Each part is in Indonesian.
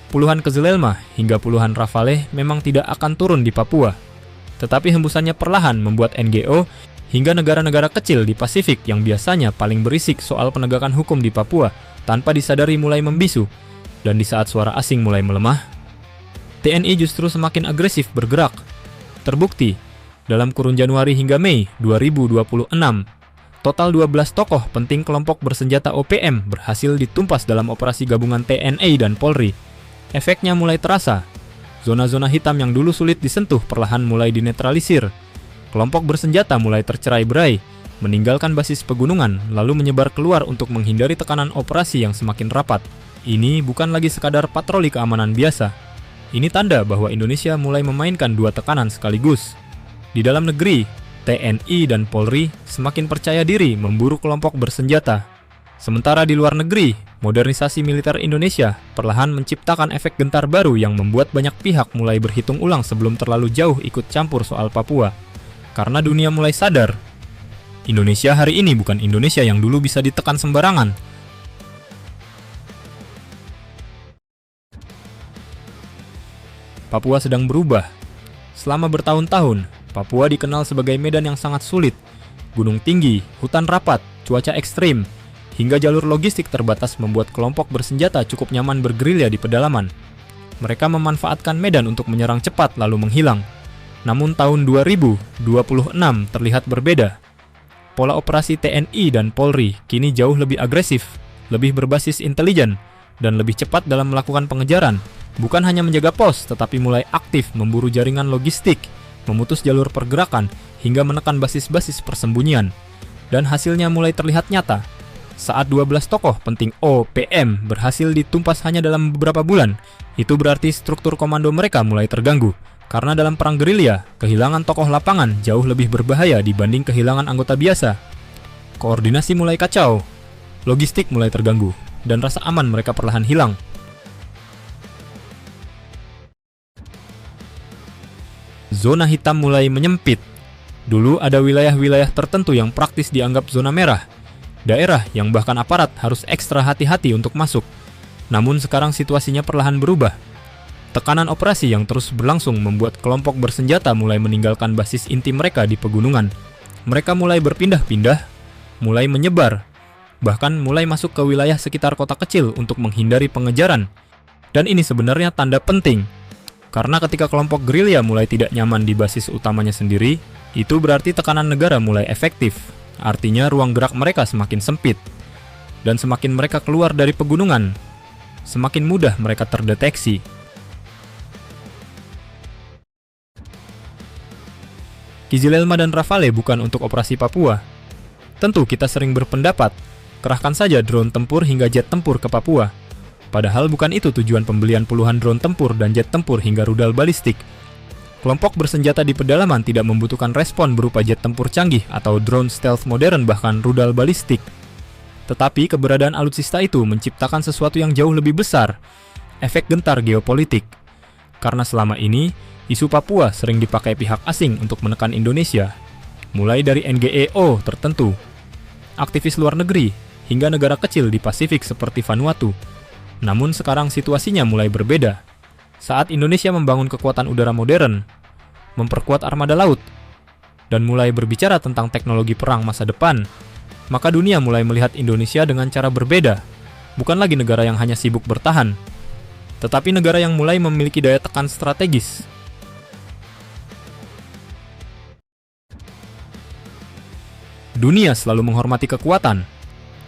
Puluhan Kezelelma hingga puluhan Rafale memang tidak akan turun di Papua. Tetapi hembusannya perlahan membuat NGO hingga negara-negara kecil di Pasifik yang biasanya paling berisik soal penegakan hukum di Papua tanpa disadari mulai membisu. Dan di saat suara asing mulai melemah, TNI justru semakin agresif bergerak. Terbukti, dalam kurun Januari hingga Mei 2026, total 12 tokoh penting kelompok bersenjata OPM berhasil ditumpas dalam operasi gabungan TNI dan Polri. Efeknya mulai terasa. Zona-zona hitam yang dulu sulit disentuh perlahan mulai dinetralisir. Kelompok bersenjata mulai tercerai-berai, meninggalkan basis pegunungan, lalu menyebar keluar untuk menghindari tekanan operasi yang semakin rapat. Ini bukan lagi sekadar patroli keamanan biasa. Ini tanda bahwa Indonesia mulai memainkan dua tekanan sekaligus. Di dalam negeri, TNI dan Polri semakin percaya diri memburu kelompok bersenjata. Sementara di luar negeri, modernisasi militer Indonesia perlahan menciptakan efek gentar baru yang membuat banyak pihak mulai berhitung ulang sebelum terlalu jauh ikut campur soal Papua. Karena dunia mulai sadar, Indonesia hari ini bukan Indonesia yang dulu bisa ditekan sembarangan. Papua sedang berubah. Selama bertahun-tahun, Papua dikenal sebagai medan yang sangat sulit. Gunung tinggi, hutan rapat, cuaca ekstrim, hingga jalur logistik terbatas membuat kelompok bersenjata cukup nyaman bergerilya di pedalaman. Mereka memanfaatkan medan untuk menyerang cepat lalu menghilang. Namun tahun 2026 terlihat berbeda. Pola operasi TNI dan Polri kini jauh lebih agresif, lebih berbasis intelijen, dan lebih cepat dalam melakukan pengejaran. Bukan hanya menjaga pos, tetapi mulai aktif memburu jaringan logistik, memutus jalur pergerakan, hingga menekan basis-basis persembunyian. Dan hasilnya mulai terlihat nyata. Saat 12 tokoh penting OPM berhasil ditumpas hanya dalam beberapa bulan, itu berarti struktur komando mereka mulai terganggu. Karena dalam perang gerilya, kehilangan tokoh lapangan jauh lebih berbahaya dibanding kehilangan anggota biasa. Koordinasi mulai kacau, logistik mulai terganggu, dan rasa aman mereka perlahan hilang. Zona hitam mulai menyempit. Dulu ada wilayah-wilayah tertentu yang praktis dianggap zona merah. Daerah yang bahkan aparat harus ekstra hati-hati untuk masuk. Namun sekarang situasinya perlahan berubah. Tekanan operasi yang terus berlangsung membuat kelompok bersenjata mulai meninggalkan basis inti mereka di pegunungan. Mereka mulai berpindah-pindah, mulai menyebar, bahkan mulai masuk ke wilayah sekitar kota kecil untuk menghindari pengejaran. Dan ini sebenarnya tanda penting. Karena ketika kelompok gerilya mulai tidak nyaman di basis utamanya sendiri, itu berarti tekanan negara mulai efektif. Artinya ruang gerak mereka semakin sempit. Dan semakin mereka keluar dari pegunungan, semakin mudah mereka terdeteksi. Kezelelma dan Rafale bukan untuk operasi Papua. Tentu kita sering berpendapat, kerahkan saja drone tempur hingga jet tempur ke Papua. Padahal bukan itu tujuan pembelian puluhan drone tempur dan jet tempur hingga rudal balistik. Kelompok bersenjata di pedalaman tidak membutuhkan respon berupa jet tempur canggih atau drone stealth modern bahkan rudal balistik. Tetapi keberadaan alutsista itu menciptakan sesuatu yang jauh lebih besar, efek gentar geopolitik. Karena selama ini, isu Papua sering dipakai pihak asing untuk menekan Indonesia, mulai dari NGO tertentu, aktivis luar negeri, hingga negara kecil di Pasifik seperti Vanuatu. Namun sekarang situasinya mulai berbeda. Saat Indonesia membangun kekuatan udara modern, memperkuat armada laut, dan mulai berbicara tentang teknologi perang masa depan, maka dunia mulai melihat Indonesia dengan cara berbeda. Bukan lagi negara yang hanya sibuk bertahan, tetapi negara yang mulai memiliki daya tekan strategis. Dunia selalu menghormati kekuatan.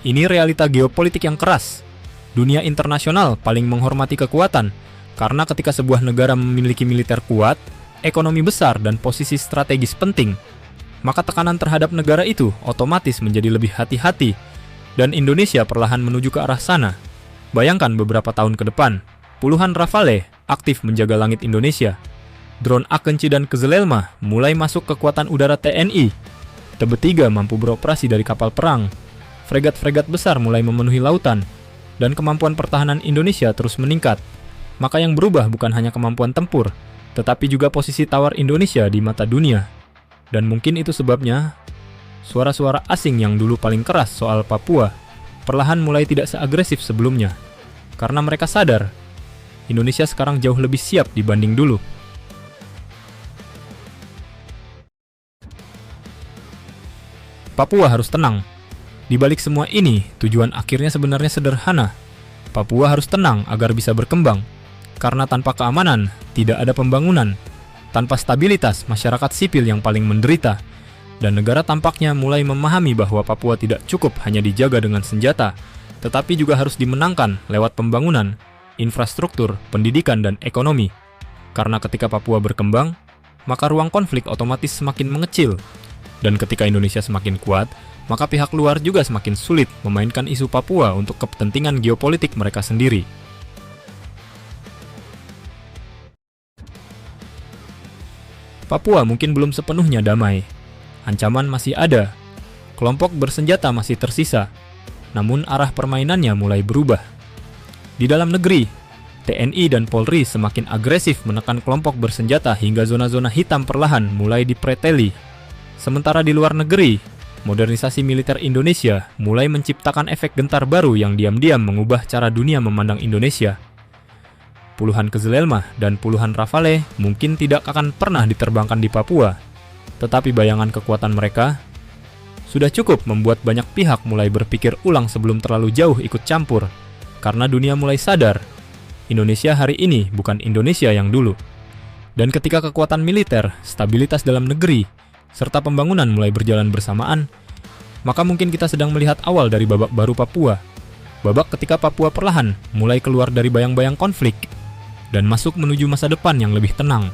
Ini realita geopolitik yang keras. Dunia internasional paling menghormati kekuatan, karena ketika sebuah negara memiliki militer kuat, ekonomi besar, dan posisi strategis penting, maka tekanan terhadap negara itu otomatis menjadi lebih hati-hati, dan Indonesia perlahan menuju ke arah sana. Bayangkan beberapa tahun ke depan, puluhan Rafale aktif menjaga langit Indonesia. Drone Akenci dan Kezelelma mulai masuk kekuatan udara TNI. TB3 mampu beroperasi dari kapal perang. Fregat-fregat besar mulai memenuhi lautan, dan kemampuan pertahanan Indonesia terus meningkat. Maka yang berubah bukan hanya kemampuan tempur, tetapi juga posisi tawar Indonesia di mata dunia. Dan mungkin itu sebabnya suara-suara asing yang dulu paling keras soal Papua perlahan mulai tidak seagresif sebelumnya. Karena mereka sadar, Indonesia sekarang jauh lebih siap dibanding dulu. Papua harus tenang. Di balik semua ini, tujuan akhirnya sebenarnya sederhana. Papua harus tenang agar bisa berkembang. Karena tanpa keamanan, tidak ada pembangunan. Tanpa stabilitas, masyarakat sipil yang paling menderita. Dan negara tampaknya mulai memahami bahwa Papua tidak cukup hanya dijaga dengan senjata, tetapi juga harus dimenangkan lewat pembangunan, infrastruktur, pendidikan, dan ekonomi. Karena ketika Papua berkembang, maka ruang konflik otomatis semakin mengecil. Dan ketika Indonesia semakin kuat, maka pihak luar juga semakin sulit memainkan isu Papua untuk kepentingan geopolitik mereka sendiri. Papua mungkin belum sepenuhnya damai. Ancaman masih ada. Kelompok bersenjata masih tersisa. Namun arah permainannya mulai berubah. Di dalam negeri, TNI dan Polri semakin agresif menekan kelompok bersenjata hingga zona-zona hitam perlahan mulai dipreteli. Sementara di luar negeri, modernisasi militer Indonesia mulai menciptakan efek gentar baru yang diam-diam mengubah cara dunia memandang Indonesia. Puluhan Kezelelmah dan puluhan Rafale mungkin tidak akan pernah diterbangkan di Papua, tetapi bayangan kekuatan mereka sudah cukup membuat banyak pihak mulai berpikir ulang sebelum terlalu jauh ikut campur, karena dunia mulai sadar, Indonesia hari ini bukan Indonesia yang dulu. Dan ketika kekuatan militer, stabilitas dalam negeri, serta pembangunan mulai berjalan bersamaan, maka mungkin kita sedang melihat awal dari babak baru Papua. Babak ketika Papua perlahan mulai keluar dari bayang-bayang konflik dan masuk menuju masa depan yang lebih tenang.